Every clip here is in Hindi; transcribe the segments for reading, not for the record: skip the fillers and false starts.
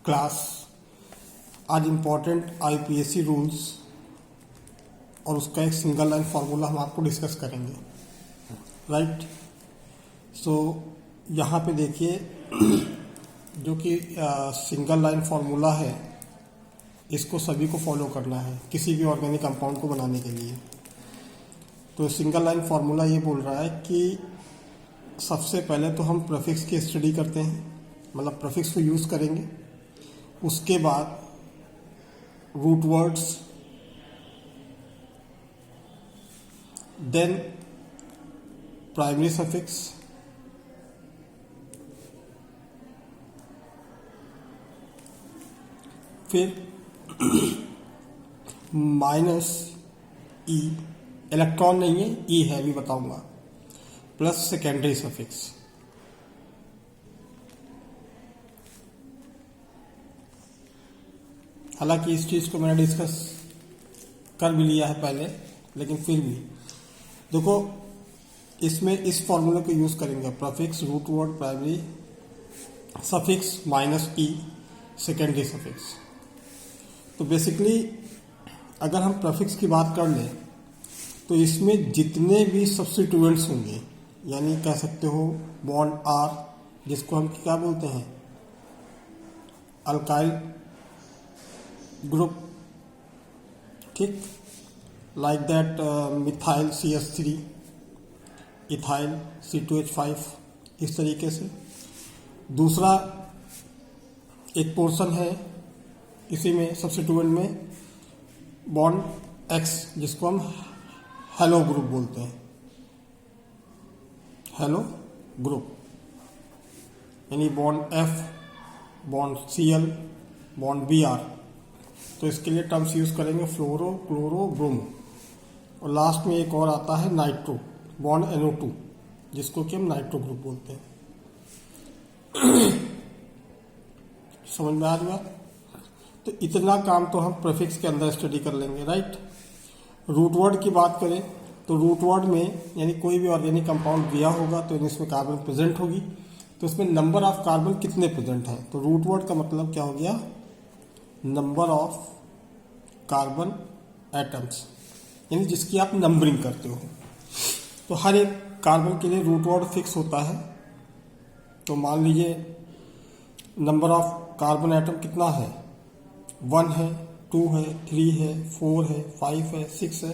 क्लास। आज इम्पोर्टेंट आईपीएससी रूल्स और उसका एक सिंगल लाइन फार्मूला हम आपको डिस्कस करेंगे। राइट, सो यहाँ पे देखिए जो कि सिंगल लाइन फार्मूला है, इसको सभी को फॉलो करना है किसी भी ऑर्गेनिक कंपाउंड को बनाने के लिए। तो सिंगल लाइन फार्मूला ये बोल रहा है कि सबसे पहले तो हम प्रीफिक्स की स्टडी करते हैं, मतलब प्रीफिक्स को यूज़ करेंगे। उसके बाद root words, then primary suffix, फिर माइनस ई, इलेक्ट्रॉन नहीं है, ई है, अभी बताऊंगा, प्लस सेकेंडरी सफिक्स। हालांकि इस चीज़ को मैंने डिस्कस कर भी लिया है पहले, लेकिन फिर भी देखो, इसमें इस फॉर्मूले को यूज़ करेंगे, prefix, root word, primary suffix, minus E, secondary suffix. तो बेसिकली अगर हम प्रीफिक्स की बात कर लें तो इसमें जितने भी सब्स्टिट्यूएंट्स होंगे, यानी कह सकते हो बॉन्ड आर, जिसको हम क्या बोलते हैं, अल्काइल ग्रुप, ठीक, like that methyl CH3, ethyl C2H5, इस तरीके से। दूसरा एक पोर्शन है इसी में सब्स्टिट्यूएंट में बॉन्ड एक्स, जिसको हम हेलो ग्रुप बोलते हैं, हेलो ग्रुप, यानी bond F, bond Cl, bond Br। तो इसके लिए टर्म्स यूज करेंगे फ्लोरो, क्लोरो, ब्रोमो। और लास्ट में एक और आता है नाइट्रो, बॉन्ड NO2, जिसको कि हम नाइट्रो ग्रुप बोलते हैं। समझ में आ रही बात? तो इतना काम तो हम प्रीफिक्स के अंदर स्टडी कर लेंगे। राइट, रूट वर्ड की बात करें तो रूट वर्ड में यानी कोई भी ऑर्गेनिक कंपाउंड दिया होगा तो इसमें कार्बन प्रेजेंट होगी, तो इसमें नंबर ऑफ कार्बन कितने प्रेजेंट हैं। तो रूट वर्ड का मतलब क्या हो गया, नंबर ऑफ कार्बन एटम्स, यानी जिसकी आप नंबरिंग करते हो। तो हर एक कार्बन के लिए रूट वर्ड फिक्स होता है। तो मान लीजिए नंबर ऑफ कार्बन एटम कितना है, 1 है, 2 है, 3 है, 4 है, 5 है, 6 है।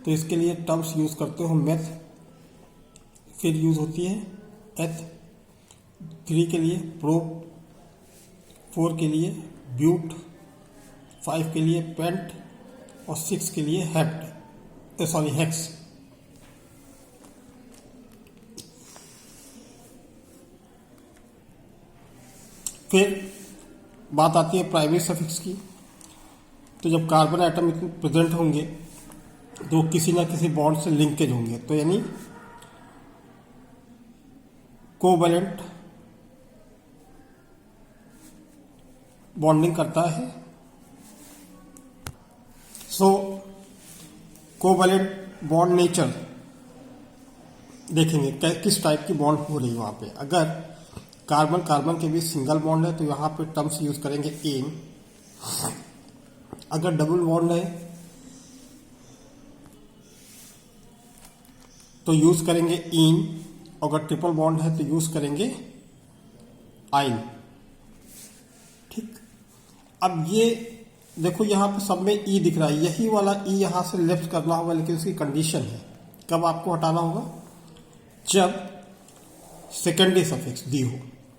तो इसके लिए टर्म्स यूज करते हो मेथ, फिर यूज होती है एथ, 3 के लिए प्रोप, 4 के लिए ब्यूट, 5 के लिए पेंट और 6 के लिए हेक्स। फिर बात आती है प्राइमरी सफिक्स की। तो जब कार्बन एटम इतने प्रेजेंट होंगे तो किसी ना किसी बॉन्ड से लिंकेज होंगे, तो यानी कोवैलेंट बॉन्डिंग करता है। सो कोवैलेंट बॉन्ड नेचर देखेंगे किस टाइप की बॉन्ड हो रही है वहां पे। अगर कार्बन कार्बन के बीच सिंगल बॉन्ड है तो यहां पे टर्म्स यूज करेंगे एन। अगर डबल बॉन्ड है तो यूज करेंगे इन। अगर ट्रिपल बॉन्ड है तो यूज करेंगे आइन। ठीक, अब ये देखो यहां पे सब में ई दिख रहा है, यही वाला ई यहां से लेफ्ट करना होगा, लेकिन उसकी कंडीशन है कब आपको हटाना होगा, जब सेकेंडरी सफिक्स दी हो।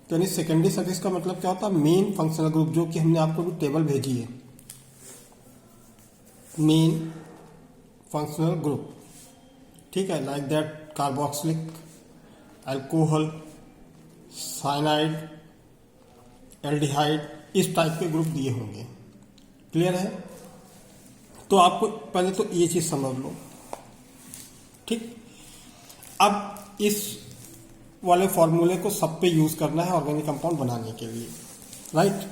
तो यानी सेकेंडरी सफिक्स का मतलब क्या होता है, मेन फंक्शनल ग्रुप, जो कि हमने आपको भी टेबल भेजी है, मेन फंक्शनल ग्रुप। ठीक है, like that carboxylic, alcohol, cyanide, aldehyde, इस टाइप के ग्रुप दिए होंगे। क्लियर है? तो आपको पहले तो ये चीज समझ लो। ठीक, अब इस वाले फॉर्मूले को सब पे यूज करना है ऑर्गेनिक कंपाउंड बनाने के लिए। राइट,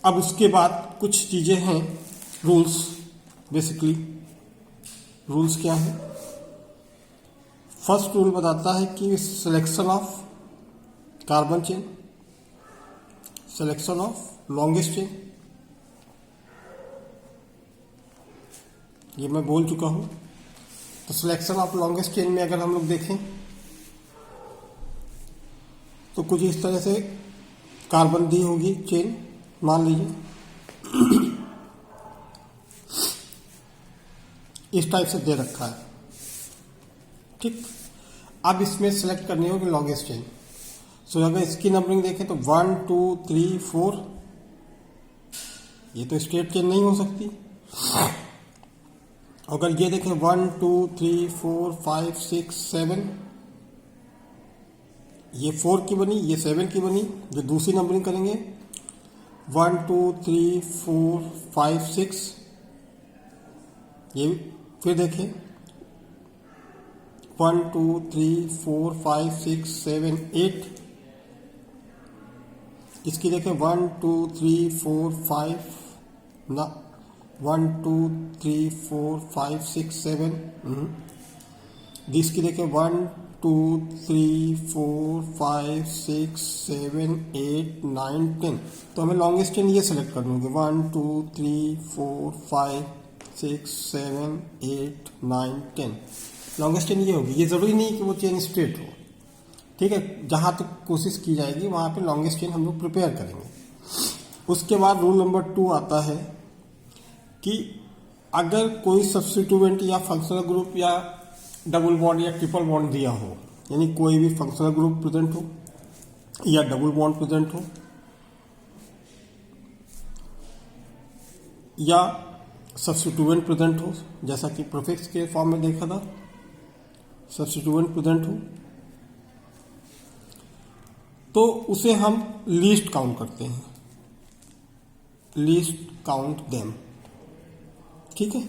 अब उसके बाद कुछ चीजें हैं, रूल्स। बेसिकली रूल्स क्या है, फर्स्ट रूल बताता है कि selection of carbon chain, selection of longest chain, ये मैं बोल चुका हूं। तो सिलेक्शन ऑफ लॉन्गेस्ट चेन में अगर हम लोग देखें तो कुछ इस तरह से कार्बन दी होगी चेन, मान लीजिए इस टाइप से दे रखा है, ठीक। अब इसमें सेलेक्ट करनी होगी लॉन्गेस्ट चेन। सो अगर इसकी नंबरिंग देखें तो 1 2 3 4, ये तो स्ट्रेट चेन नहीं हो सकती। अगर ये देखें 1 2 3 4 5 6 7, ये 4 की बनी, ये 7 की बनी। जो दूसरी नंबरिंग करेंगे 1 2 3 4 5 6, ये फिर देखें 1 2 3 4 5 6 7 8, इसकी देखें 1 2 3 4 5 ना 1 2 3 4 5 6 7, इसकी देखें 1 2 3 4 5 6 7 8 9 10। तो हमें लॉन्गेस्ट चेन ये सेलेक्ट करनी होगी 1 2 3 4 5 6 7 8 9 10। लॉन्गेस्ट चेन ये होगी। ये जरूरी नहीं कि वो चेन स्ट्रेट हो, ठीक है। जहां तक कोशिश की जाएगी वहां पे लॉन्गेस्ट चेन हम लोग प्रिपेयर करेंगे। उसके बाद रूल नंबर 2 आता है कि अगर कोई सब्स्टिट्यूएंट या फंक्शनल ग्रुप या डबल बॉन्ड या ट्रिपल बॉन्ड दिया हो, यानी कोई भी फंक्शनल ग्रुप प्रेजेंट हो या डबल बॉन्ड प्रेजेंट हो या सब्स्टिट्यूएंट प्रेजेंट हो, जैसा कि प्रीफिक्स के फॉर्म में देखा था, सब्स्टिट्यूएंट प्रेजेंट हो, तो उसे हम लीस्ट काउंट करते हैं, लीस्ट काउंट देम, ठीक है।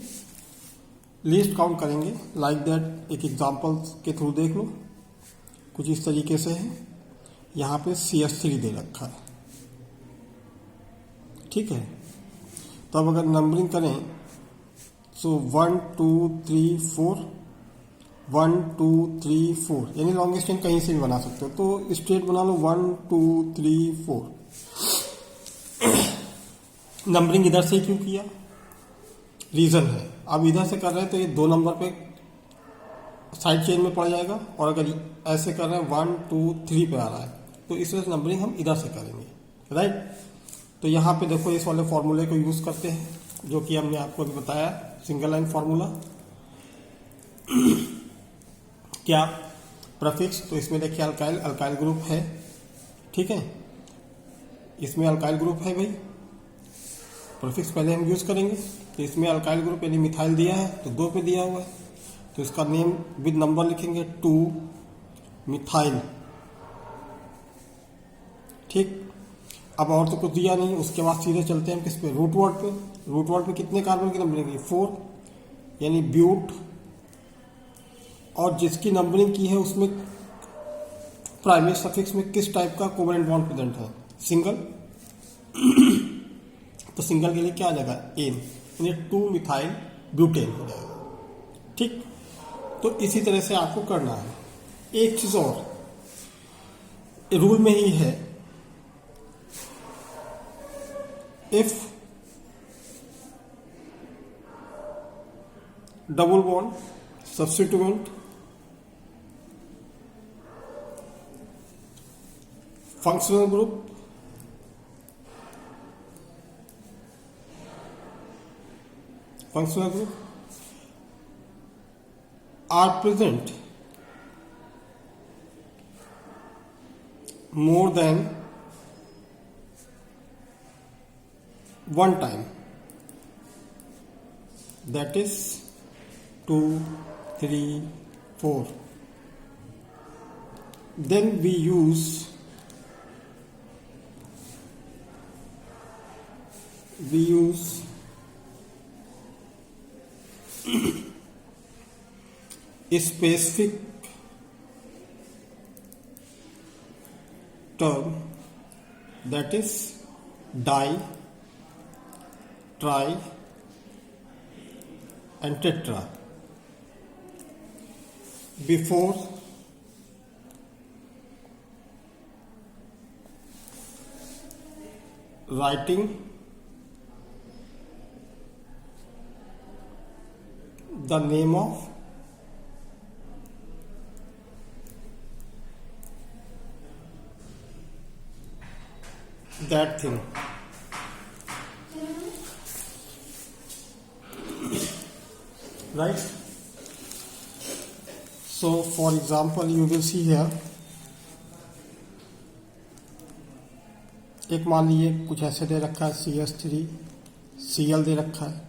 लीस्ट काउंट करेंगे लाइक दैट। एक एग्जांपल के थ्रू देख लो, कुछ इस तरीके से है। यहां पे CS3 दे रखा है, ठीक है। तो अब अगर नंबरिंग करें सो 1 2 3 4 1 2 3 4, यानी लॉन्गेस्ट चेन कहीं से भी बना सकते हो। तो स्ट्रेट बना लो 1 2 3 4। नंबरिंग इधर से क्यों किया, रीजन है। अब इधर से कर रहे हैं तो ये 2 नंबर पे साइड चेन में पड़ जाएगा, और अगर ऐसे कर रहे हैं 1 2 3 पे आ रहा है, तो इस वजह से नंबरिंग हम इधर से करेंगे, राइट। तो यहाँ पे देखो इस वाले फॉर्मूले को यूज करते हैं, जो कि हमने आपको अभी बताया, सिंगल लाइन फॉर्मूला। क्या प्रीफिक्स, तो इसमें देखिए अल्काइल, अल्काइल ग्रुप है, ठीक है। इसमें अल्काइल ग्रुप है भाई, प्रीफिक्स पहले हम यूज करेंगे। तो इसमें अल्काइल ग्रुप यानी मिथाइल दिया है तो 2 पे दिया हुआ है, तो इसका नेम विद नंबर लिखेंगे 2 मिथाइल, ठीक। अब और तो कुछ दिया नहीं। उसके बाद सीधे चलते हैं किस पे, रूट वर्ड पे। रूट वर्ड पे कितने कार्बन की नंबरिंग है, 4, यानी ब्यूट। और जिसकी नंबरिंग की है उसमें प्राइमरी सफिक्स में किस टाइप का कोवेलेंट बॉन्ड प्रेजेंट है, सिंगल। तो सिंगल के लिए क्या आ जाएगा, एन, यानी 2 मिथाइल ब्यूटेन हो जाएगा, ठीक। तो इसी तरह से आपको करना है। एक चीज और रूल में ही है, if double bond substituent functional group are present more than one time, that is 2 3 4, then we use a specific term, that is di, tri and tetra, before writing the name of that thing. Right? So for example you will see here, एक मान लीजिए कुछ ऐसे दे रखा है CH3Cl दे रखा है,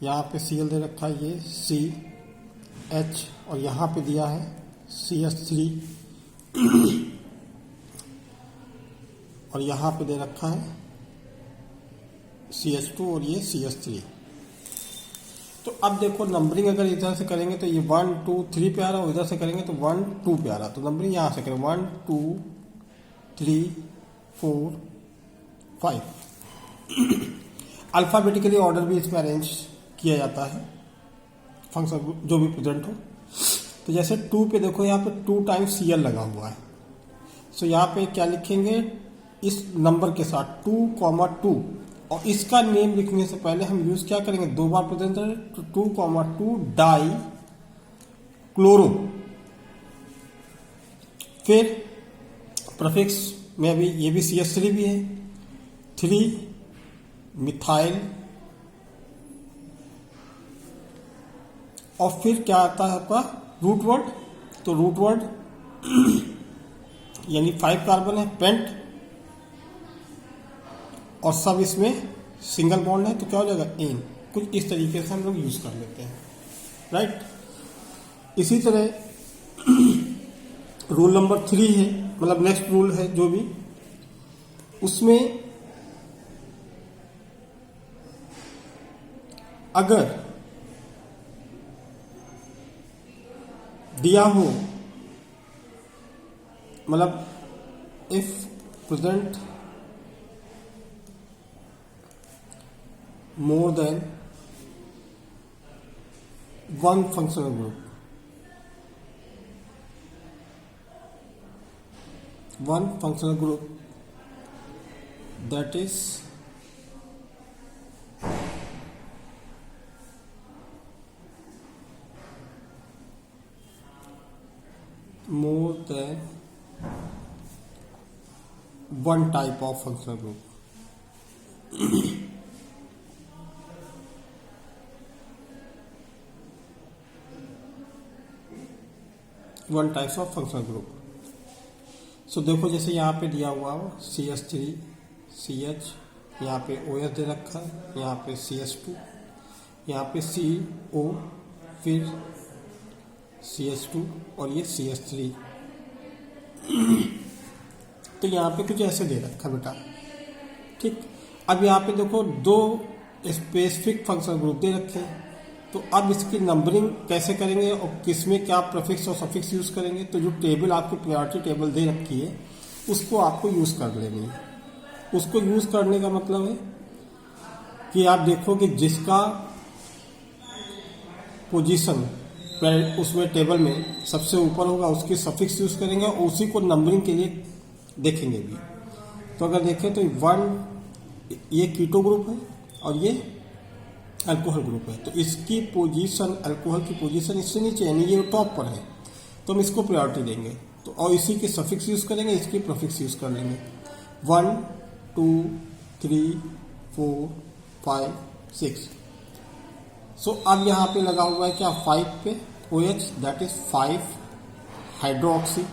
यहाँ पे Cl दे रखा है, ये CH, और यहाँ पे दिया है CH3 और यहाँ पे दे रखा है CH2 और ये CH3। तो अब देखो नंबरिंग अगर इधर से करेंगे तो ये 1 2 3 पे आ रहा है, इधर से करेंगे तो 1 2 पे आ रहा है। तो नंबरिंग यहाँ से करें 1 2 3 4 5। अल्फाबेटिकली ऑर्डर भी इसमें अरेंज किया जाता है फंक्शन जो भी प्रेजेंट हो। तो जैसे 2 पे देखो यहाँ पे 2 टाइम्स Cl लगा हुआ है, सो यहाँ पे क्या लिखेंगे इस नंबर के साथ 2,2, और इसका नेम लिखने से पहले हम यूज क्या करेंगे, 2 बार प्रेजेंट है तो 2,2 डाई क्लोरो। फिर प्रीफिक्स में अभी ये भी CH3 भी है, 3 मिथाइल, और फिर क्या आता है आपका रूट वर्ड। तो रूट वर्ड यानी 5 कार्बन है, पेंट, और सब इसमें सिंगल बॉन्ड है, तो क्या हो जाएगा एन। कुछ इस तरीके से हम लोग यूज कर लेते हैं, राइट। इसी तरह रूल नंबर 3 है, मतलब नेक्स्ट रूल है जो भी, उसमें अगर दिया हो, मतलब if present more than one functional group, that is more than one type of functional group। One types of functional group. So देखो जैसे यहाँ पे दिया हुआ हो CH3 CH, यहाँ पे OH दे रखा है, यहाँ पे CH2, यहाँ पे CO, फिर CH2 और ये CH3। तो यहाँ पे कुछ ऐसे दे रखा बेटा, ठीक। अब यहाँ पे देखो 2 स्पेसिफिक फंक्शनल ग्रुप दे रखे हैं, तो अब इसकी नंबरिंग कैसे करेंगे और किसमें क्या प्रीफिक्स और सफिक्स यूज करेंगे। तो जो टेबल आपकी प्रायोरिटी टेबल दे रखी है उसको आपको यूज कर लेनी है। उसको यूज करने का मतलब है कि आप देखो कि जिसका पोजीशन उसमें टेबल में सबसे ऊपर होगा उसकी सफिक्स यूज करेंगे और उसी को नंबरिंग के लिए देखेंगे भी। तो अगर देखें तो 1 ये कीटो ग्रुप है और ये अल्कोहल ग्रुप है, तो इसकी पोजीशन, अल्कोहल की पोजीशन इससे नीचे यानी ये टॉप पर है, तो हम इसको प्रायोरिटी देंगे। तो और इसी के सफिक्स यूज करेंगे, इसकी प्रीफिक्स यूज कर लेंगे। 1 2 3 4 5 6। सो अब यहाँ पे लगा हुआ है क्या 5 पे OH, दैट इज 5 हाइड्रोक्सी,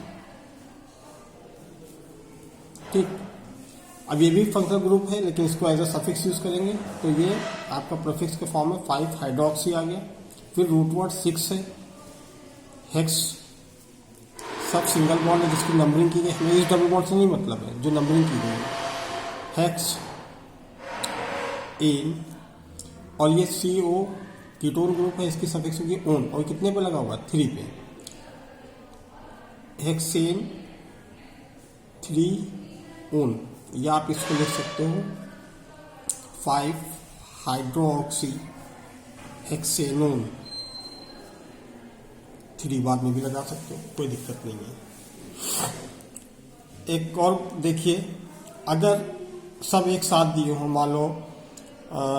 ठीक। अब ये भी फंक्शनल ग्रुप है लेकिन इसको एज अ सफिक्स यूज करेंगे, तो ये आपका प्रीफिक्स के फॉर्म में 5 हाइड्रोक्सी आ गया। फिर रूट वर्ड 6 है, हेक्स, सब सिंगल बॉन्ड है जिसकी नंबरिंग की गई, हमें इस डबल बॉन्ड से नहीं मतलब है, जो नंबरिंग की गई है, हेक्स एन, और ये CO कीटोन ग्रुप है, इसकी सफिक्स होगी ओन, और कितने पे लगा हुआ है 3 पे, हेक्सेन 3 ओन, या आप इसको लिख सकते हो 5 हाइड्रोक्सी हेक्सेनोन, 3 बाद में भी लगा सकते हो, कोई दिक्कत नहीं है। एक और देखिए अगर सब एक साथ दिए हो, मान लो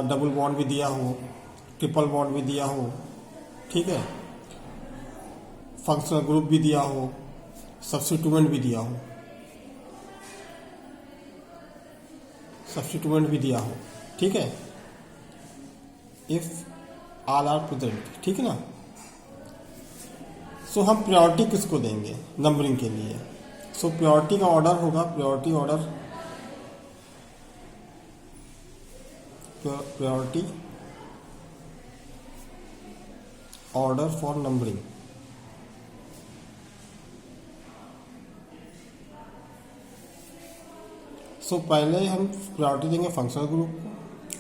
डबल बॉन्ड भी दिया हो, ट्रिपल बॉन्ड भी दिया हो, ठीक है, फंक्शनल ग्रुप भी दिया हो, सब्स्टिट्यूएंट भी दिया हो, सब्स्टिट्यूएंट भी दिया हो, ठीक है, इफ ऑल आर प्रेजेंट, ठीक है ना। सो हम प्रायोरिटी किसको देंगे नंबरिंग के लिए? सो प्रायोरिटी का ऑर्डर होगा, priority order for numbering. So पहले हम प्रायोरिटी देंगे फंक्शनल ग्रुप को,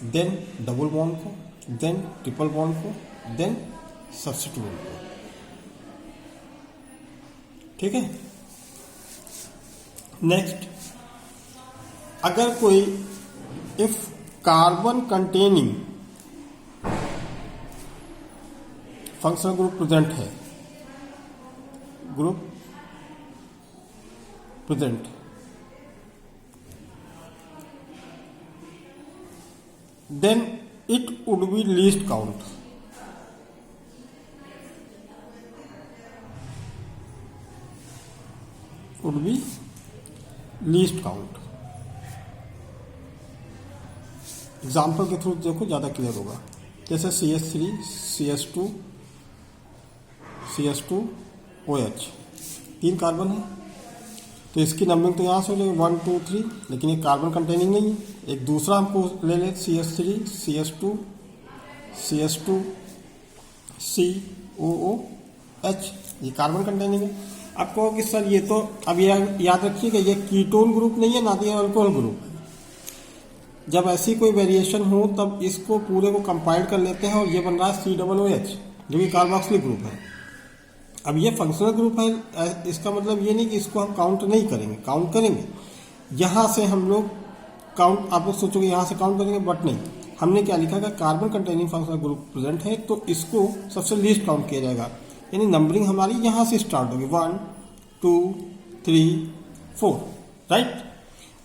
देन डबल बॉन्ड को, देन ट्रिपल बॉन्ड को, देन सब्स्टिट्यूएंट को, ठीक है। नेक्स्ट, अगर कोई if carbon containing functional group present है, group present, then it would be least count. Would be least count. Example के थ्रू देखो ज़्यादा क्लियर होगा। जैसे CH3, CS2, CS2, OH, 3 carbon है, तो इसकी नंबरिंग तो यहाँ से हो जाएगी 1 2 3, लेकिन ये कार्बन कंटेनिंग नहीं है। एक दूसरा हमको ले लें CH3, CS2, CS2, COOH, ये कार्बन कंटेनिंग है। आप कहो कि सर ये तो, अब याद रखिए कि ये कीटोन ग्रुप नहीं है, ना तो ये अल्कोहल ग्रुप है। जब ऐसी कोई वेरिएशन हो तब इसको पूरे को कंपाइल कर लेते हैं और ये बन रहा है COOH, जो कि कार्बोक्सिलिक ग्रुप है। अब ये फंक्शनल ग्रुप है, इसका मतलब ये नहीं कि इसको हम काउंट नहीं करेंगे, काउंट करेंगे। यहाँ से हम लोग काउंट, आप लोग सोचोगे यहाँ से काउंट करेंगे, बट नहीं, हमने क्या लिखा कि carbon containing functional group present है तो इसको सबसे लीस्ट काउंट किया जाएगा, यानी नंबरिंग हमारी यहाँ से स्टार्ट होगी 1 2 3 4, राइट।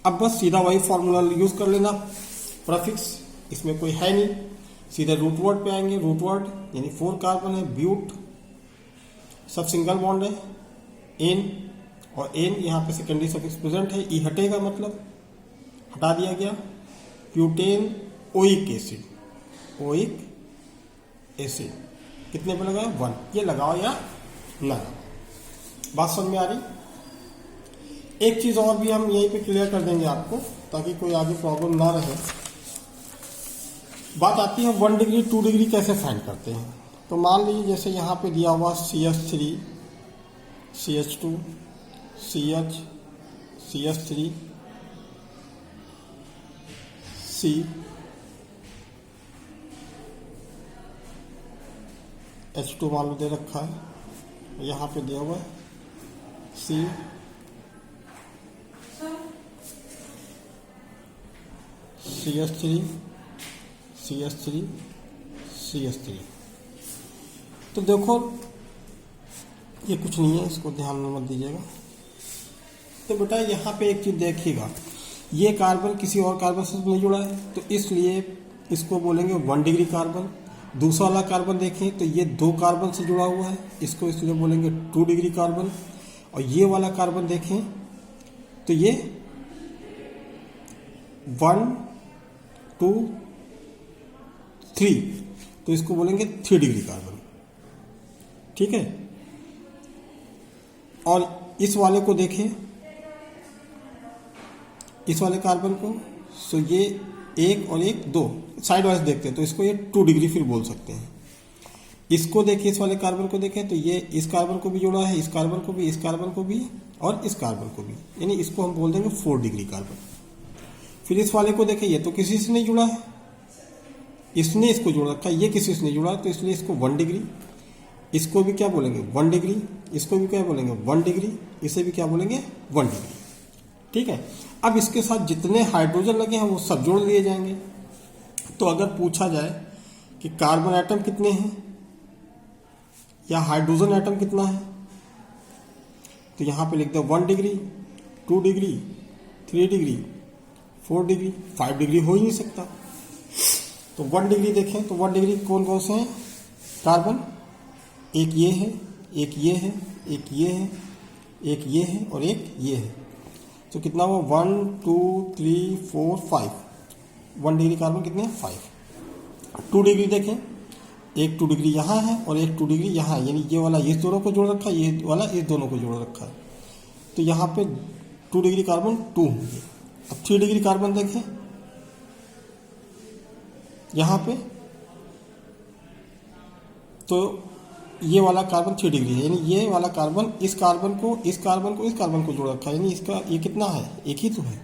अब बस सीधा वही फॉर्मूला यूज कर लेना, प्रीफिक्स इसमें कोई है नहीं, सीधे रूट वर्ड पे आएंगे। रूट वर्ड यानी 4 कार्बन है, ब्यूट, सब सिंगल बॉन्ड है, एन, और एन यहाँ पे सेकेंडरी सफिक्स प्रेजेंट है, ई हटेगा मतलब हटा दिया गया। प्यूटेन ओइक एसिड, ओइक एसिड कितने पे लगाओ? 1। ये लगाओ या ना लगाओ, बात समझ में आ रही? एक चीज और भी हम यहीं पे क्लियर कर देंगे आपको, ताकि कोई आगे प्रॉब्लम ना रहे। बात आती है 1 डिग्री 2 डिग्री कैसे फाइंड करते हैं। तो मान लीजिए जैसे यहाँ पे दिया हुआ CH3, CH2, CH, CH3, C, H2 मान लो दे रखा है, यहाँ पे दिया हुआ है C, CH3, CH3, CH3। तो देखो ये कुछ नहीं है, इसको ध्यान में मत दीजिएगा। तो बेटा यहाँ पे एक चीज देखिएगा, ये कार्बन किसी और कार्बन से नहीं जुड़ा है, तो इसलिए इसको बोलेंगे 1 डिग्री कार्बन। दूसरा वाला कार्बन देखें तो ये 2 कार्बन से जुड़ा हुआ है, इसको इसलिए बोलेंगे 2 डिग्री कार्बन। और ये वाला कार्बन देखें तो ये 1 2 3, तो इसको बोलेंगे 3 डिग्री कार्बन, ठीक है। और इस वाले को देखें, इस वाले कार्बन को, सो ये 1 और 1 2 साइड वाइज देखते हैं तो इसको ये 2 डिग्री फिर बोल सकते हैं। इसको देखिए, इस वाले कार्बन को देखें तो ये इस कार्बन को भी जोड़ा है, इस कार्बन को भी, इस कार्बन को भी और इस कार्बन को भी, यानी इसको हम बोल देंगे 4 डिग्री कार्बन। फिर इस वाले को देखें, ये तो किसी से नहीं जुड़ा है, इसने इसको जोड़ रखा है, ये किसी से नहीं जुड़ा, तो इसलिए इसको 1 डिग्री। इसको भी क्या बोलेंगे? 1 डिग्री। इसको भी क्या बोलेंगे? 1 डिग्री। इसे भी क्या बोलेंगे? 1 डिग्री, ठीक है। अब इसके साथ जितने हाइड्रोजन लगे हैं वो सब जोड़ लिए जाएंगे। तो अगर पूछा जाए कि कार्बन एटम कितने हैं या हाइड्रोजन एटम कितना है, तो यहां पे लिख दो 1 degree, 2 degree, 3 degree, 4 degree, 5 degree हो ही नहीं सकता। तो 1 डिग्री देखें तो 1 डिग्री कौन कौन से हैं कार्बन, एक ये है, एक ये है, एक ये है, एक ये है और एक ये है। तो कितना हुआ 1 2 3 4 5, 1 डिग्री कार्बन कितने हैं 5। 2 डिग्री देखें, एक 2 डिग्री यहाँ है और एक 2 डिग्री यहाँ है, यानी ये वाला इस दोनों को जोड़ रखा है, ये वाला इस दोनों को जोड़ रखा है। तो यहाँ पे 2 डिग्री कार्बन 2 होंगे। अब 3 डिग्री कार्बन देखें, यहाँ पे तो ये वाला कार्बन 3 डिग्री है, यानी ये वाला कार्बन इस कार्बन को इस कार्बन को इस कार्बन को जोड़ रखा है, यानी इसका ये कितना है, एक ही तो है।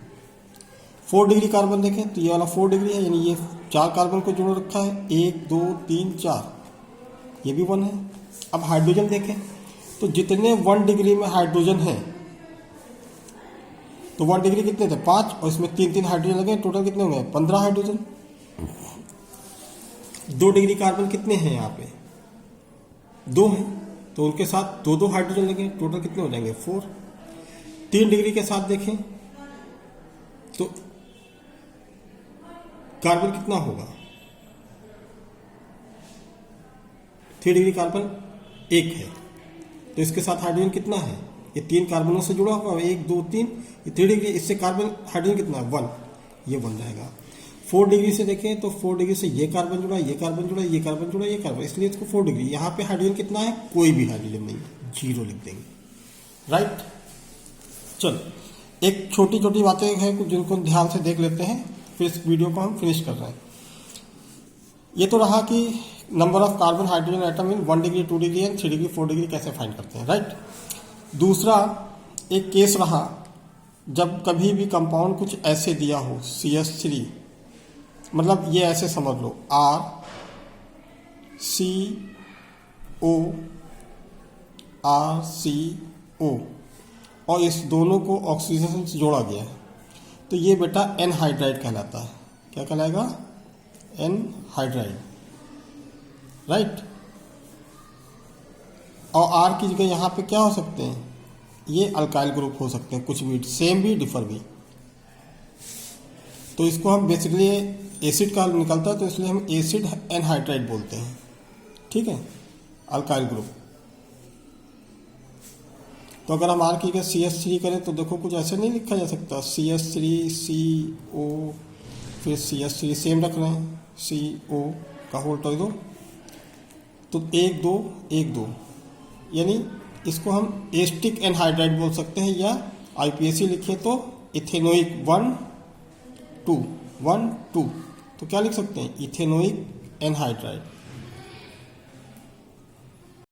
4 डिग्री कार्बन देखें तो ये वाला 4 डिग्री है, यानी ये 4 कार्बन को जोड़ रखा है, 1 2 3 4, ये भी 1 है। अब हाइड्रोजन देखें तो जितने 1 डिग्री में हाइड्रोजन है, तो 1 डिग्री कितने थे 5, और इसमें 3 हाइड्रोजन लगे, टोटल कितने होंगे 15 हाइड्रोजन। 2 डिग्री कार्बन कितने हैं यहाँ पे 2 हैं, तो उनके साथ 2 हाइड्रोजन लगे, टोटल कितने हो जाएंगे 4। 3 डिग्री के साथ देखें तो कार्बन कितना होगा, 3 डिग्री कार्बन 1 है, तो इसके साथ हाइड्रोजन कितना है, ये 3 कार्बनों से जुड़ा हुआ है, 1 2 3, ये 3 डिग्री, इससे कार्बन हाइड्रोजन कितना है 1, ये बन जाएगा। 4 डिग्री से देखें तो 4 डिग्री से ये कार्बन जुड़ा, ये कार्बन जुड़ा, ये कार्बन जुड़ा, ये कार्बन, इसलिए इसको 4 डिग्री। यहाँ पे हाइड्रोजन कितना है, कोई भी हाइड्रोजन नहीं, 0 लिख देंगे, राइट। चलो एक छोटी छोटी बातें हैं जिनको ध्यान से देख लेते हैं, फिर इस वीडियो को हम फिनिश कर रहे हैं। ये तो रहा कि number of carbon hydrogen atom in 1 degree 2 degree and 3 degree 4 degree कैसे फाइंड करते हैं, राइट। दूसरा एक केस रहा जब कभी भी कंपाउंड कुछ ऐसे दिया हो CH3, मतलब ये ऐसे समझ लो RCO और इस दोनों को ऑक्सीजन से जोड़ा गया है, तो ये बेटा एनहाइड्राइड कहलाता है। क्या कहलाएगा, एनहाइड्राइड, राइट। और R की जगह यहाँ पे क्या हो सकते हैं, ये अल्काइल ग्रुप हो सकते हैं, कुछ भी सेम भी डिफर भी। तो इसको हम बेसिकली एसिड का निकलता है, तो इसलिए हम एसिड एनहाइड्राइड बोलते हैं, ठीक है, अल्काइल ग्रुप। तो अगर हम R की जगह CH3 करें तो देखो कुछ ऐसे नहीं लिखा जा सकता, CH3 CO फिर CH3 सेम रख रहे हैं, CO का होल कर दो तो 1 2 1 2, यानी इसको हम एस्टिक एनहाइड्राइड बोल सकते हैं, या IPAC लिखे तो इथेनोइक 1 2 1 2, तो क्या लिख सकते हैं इथेनोइक एनहाइड्राइड।